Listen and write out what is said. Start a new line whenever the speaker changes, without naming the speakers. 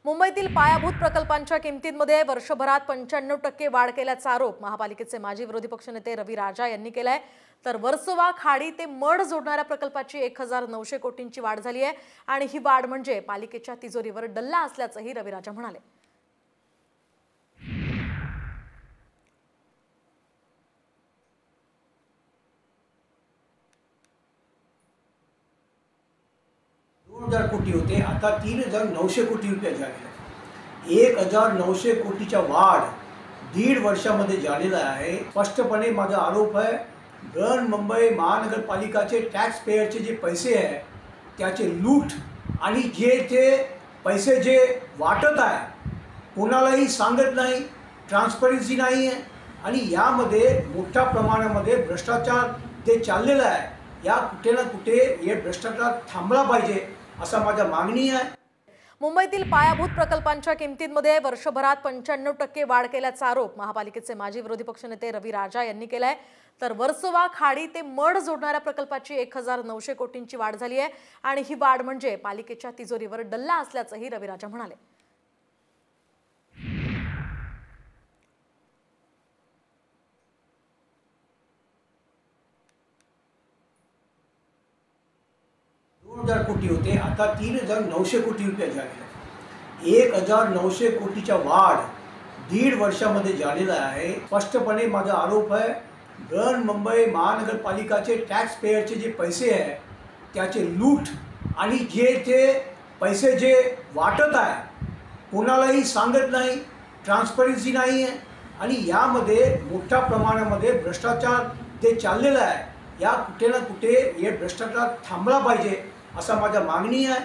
मुंबईतील पायाभूत प्रकल्पांच्या किमतींमध्ये वर्षभरात 95% वाढ केल्याचा आरोप महापालिकेचे माजी विरोधी पक्षनेते रवी राजा यांनी केलाय। तर वर्सोवा खाडी ते मड जोडणाऱ्या प्रकल्पाची 1900 कोटींची वाढ झाली आहे आणि ही वाढ म्हणजे पालिकेच्या तिजोरीवर डल्ला असल्याचंही रवी राजा म्हणाले।
कोटी होते, आता 3900 कोटी रुपये झाले। 1900 कोटीच्या वाढ 1.5 वर्षामध्ये झालेला आहे। स्पष्टपणे माझा आरोप आहे, मुंबई महानगरपालिकाचे टॅक्स पेयरचे जे पैसे आहे त्याचे लूट आणि जे पैसे जे वाटत आहे कोणालाही सांगत नाही, ट्रान्सपरन्सी नाही आहे आणि यामध्ये मोठ्या प्रमाणामध्ये भ्रष्टाचार जे चाललेला आहे, या कुठे ना कुठे हे भ्रष्टाचार थांबला पाहिजे असा माझा मागणी आहे।
मुंबईतील पायाभूत प्रकल्पांच्या किमतींमध्ये वर्षभरात 95% वाढ केल्याचा आरोप महापालिकेचे माजी विरोधी पक्षनेते रवी राजा यांनी केलाय। तर वर्सोवा खाडी ते मड जोडणाऱ्या प्रकल्पाची 1900 कोटींची वाढ झाली आहे आणि ही वाढ म्हणजे पालिकेच्या तिजोरीवर डल्ला असल्याचंही रवी राजा म्हणाले।
कोटी होते, आता 3900 कोटी रुपये झाले। 1900 कोटीच्या वाढ 1.5 वर्षामध्ये झालेला आहे। स्पष्टपणे माझा आरोप आहे, मुंबई महानगरपालिकाचे टॅक्स पेयरचे जे पैसे आहे त्याचे लूट आणि जे पैसे जे वाटत आहे कोणालाही सांगत नाही, ट्रान्सपरन्सी नाही आहे आणि यामध्ये मोठ्या प्रमाणामध्ये भ्रष्टाचार जे चाललेला आहे, या कुठे ना कुठे हे भ्रष्टाचार थांबला पाहिजे असा माझा मागणी आहे।